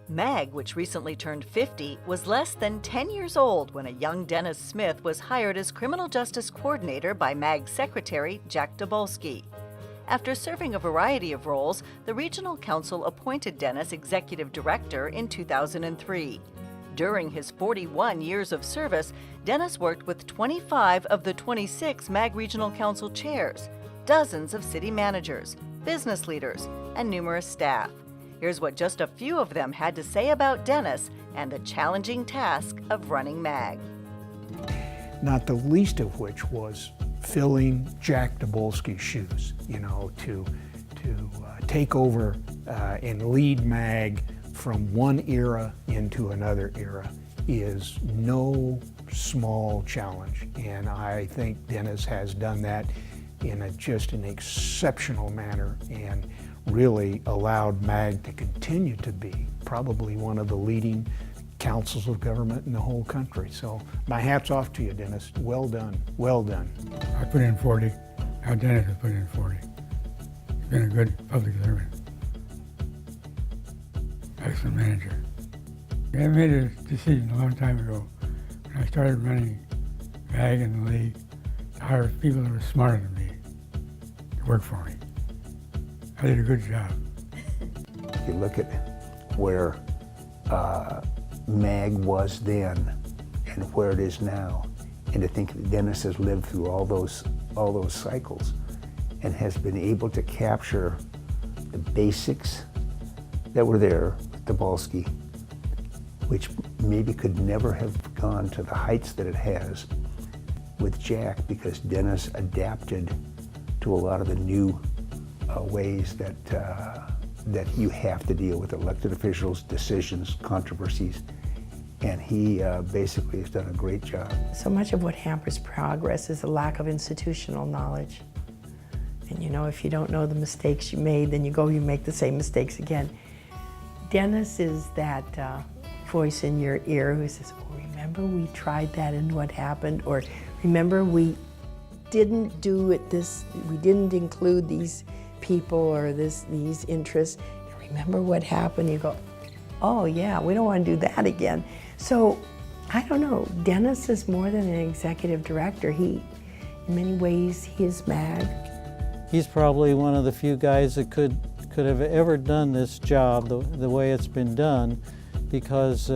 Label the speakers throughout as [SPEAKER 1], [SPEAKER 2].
[SPEAKER 1] Mag, which recently turned 50, was less than 10 years old when a young Dennis Smith was hired as criminal justice coordinator by Mag's secretary, Jack Tobolski. After serving a variety of roles, the Regional Council appointed Dennis executive director in 2003. During his 41 years of service, Dennis worked with 25 of the 26 Mag Regional Council chairs, dozens of city managers, business leaders, and numerous staff. Here's what just a few of them had to say about Dennis and the challenging task of running MAG.
[SPEAKER 2] Not the least of which was filling Jack Tobolski's shoes, to take over and lead MAG from one era into another era is no small challenge. And I think Dennis has done that in just an exceptional manner and really allowed MAG to continue to be probably one of the leading councils of government in the whole country. So my hat's off to you, Dennis. Well done, well done.
[SPEAKER 3] I put in 40, now Dennis has put in 40. He's been a good public servant. Excellent manager. I made a decision a long time ago when I started running MAG in the league to hire people that were smarter than me to work for me. I did a good job.
[SPEAKER 2] If you look at where MAG was then and where it is now, and to think that Dennis has lived through all those cycles and has been able to capture the basics that were there with Tobolski, which maybe could never have gone to the heights that it has with Jack, because Dennis adapted to a lot of the new ways that you have to deal with elected officials, decisions, controversies, and he basically has done a great job.
[SPEAKER 4] So much of what hampers progress is a lack of institutional knowledge. And if you don't know the mistakes you made, then you make the same mistakes again. Dennis is that voice in your ear who says, oh, remember we tried that and what happened? Or remember we didn't do it we didn't include these people or these interests. And remember what happened? You go, oh yeah, we don't want to do that again. So, I don't know, Dennis is more than an executive director. In many ways, he is MAG.
[SPEAKER 5] He's probably one of the few guys that could have ever done this job the way it's been done, because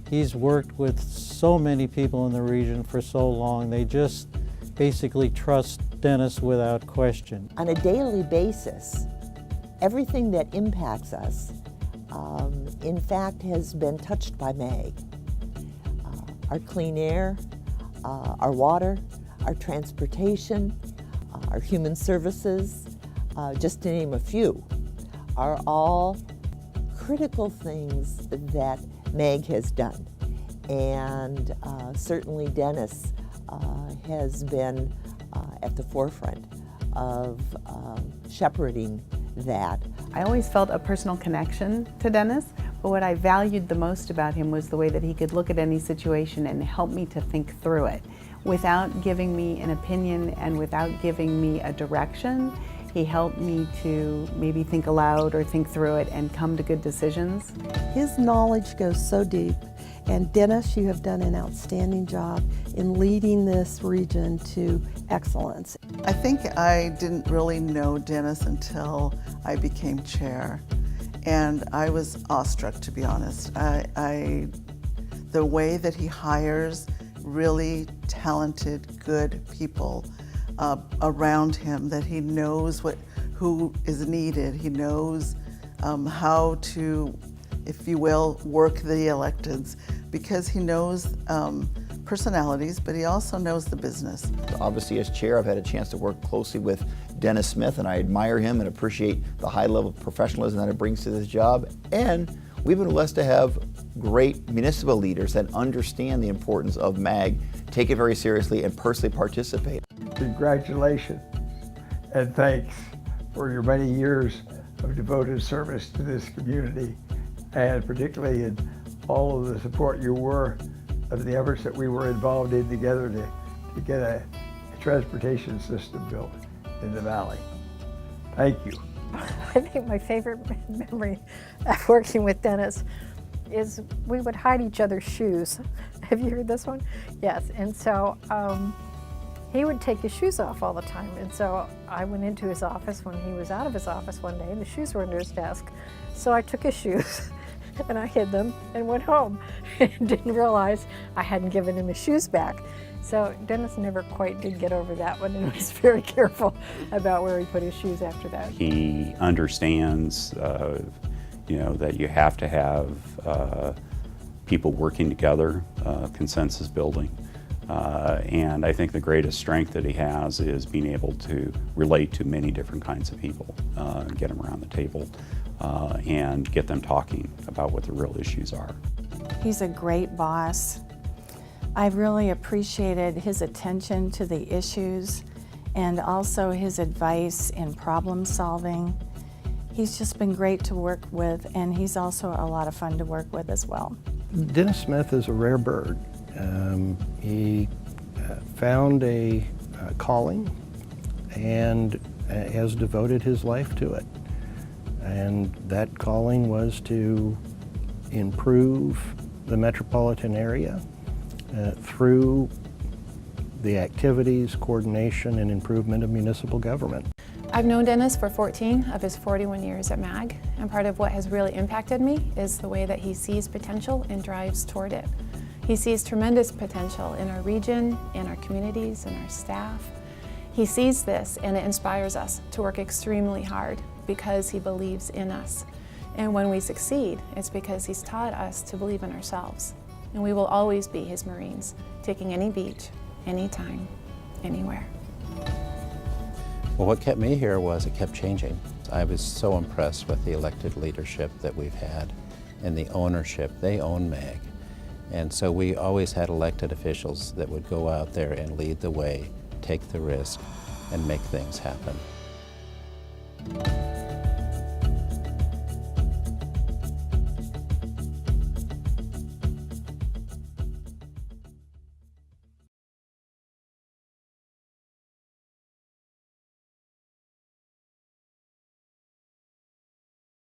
[SPEAKER 5] he's worked with so many people in the region for so long. They just basically trust Dennis without question.
[SPEAKER 6] On a daily basis, everything that impacts us, in fact, has been touched by MAG. Our clean air, our water, our transportation, our human services, just to name a few, are all critical things that MAG has done. And certainly Dennis has been at the forefront of shepherding that.
[SPEAKER 7] I always felt a personal connection to Dennis, but what I valued the most about him was the way that he could look at any situation and help me to think through it. Without giving me an opinion and without giving me a direction, he helped me to maybe think aloud or think through it and come to good decisions.
[SPEAKER 8] His knowledge goes so deep, and Dennis, you have done an outstanding job in leading this region to excellence.
[SPEAKER 9] I think I didn't really know Dennis until I became chair, and I was awestruck, to be honest. The way that he hires really talented, good people around him, that he knows who is needed. He knows how to, if you will, work the electeds, because he knows personalities, but he also knows the business.
[SPEAKER 10] Obviously, as chair, I've had a chance to work closely with Dennis Smith, and I admire him and appreciate the high level of professionalism that it brings to this job. And we've been blessed to have great municipal leaders that understand the importance of MAG, take it very seriously, and personally participate.
[SPEAKER 3] Congratulations and thanks for your many years of devoted service to this community, and particularly in all of the support you were of the efforts that we were involved in together to get a transportation system built in the valley. Thank you.
[SPEAKER 11] I think my favorite memory of working with Dennis is we would hide each other's shoes. Have you heard this one? Yes, and so he would take his shoes off all the time. And so I went into his office when he was out of his office one day and the shoes were under his desk. So I took his shoes and I hid them and went home and didn't realize I hadn't given him his shoes back. So Dennis never quite did get over that one and was very careful about where he put his shoes after that.
[SPEAKER 12] He understands, that you have to have people working together, consensus building. And I think the greatest strength that he has is being able to relate to many different kinds of people, get them around the table, and get them talking about what the real issues are.
[SPEAKER 13] He's a great boss. I've really appreciated his attention to the issues and also his advice in problem solving. He's just been great to work with, and he's also a lot of fun to work with as well.
[SPEAKER 14] Dennis Smith is a rare bird. He found a calling and has devoted his life to it. And that calling was to improve the metropolitan area through the activities, coordination, and improvement of municipal government.
[SPEAKER 15] I've known Dennis for 14 of his 41 years at MAG, and part of what has really impacted me is the way that he sees potential and drives toward it. He sees tremendous potential in our region, in our communities, in our staff. He sees this and it inspires us to work extremely hard because he believes in us. And when we succeed, it's because he's taught us to believe in ourselves. And we will always be his Marines, taking any beach, anytime, anywhere.
[SPEAKER 16] Well, what kept me here was it kept changing. I was so impressed with the elected leadership that we've had and the ownership. They own MAG. And so we always had elected officials that would go out there and lead the way, take the risk, and make things happen.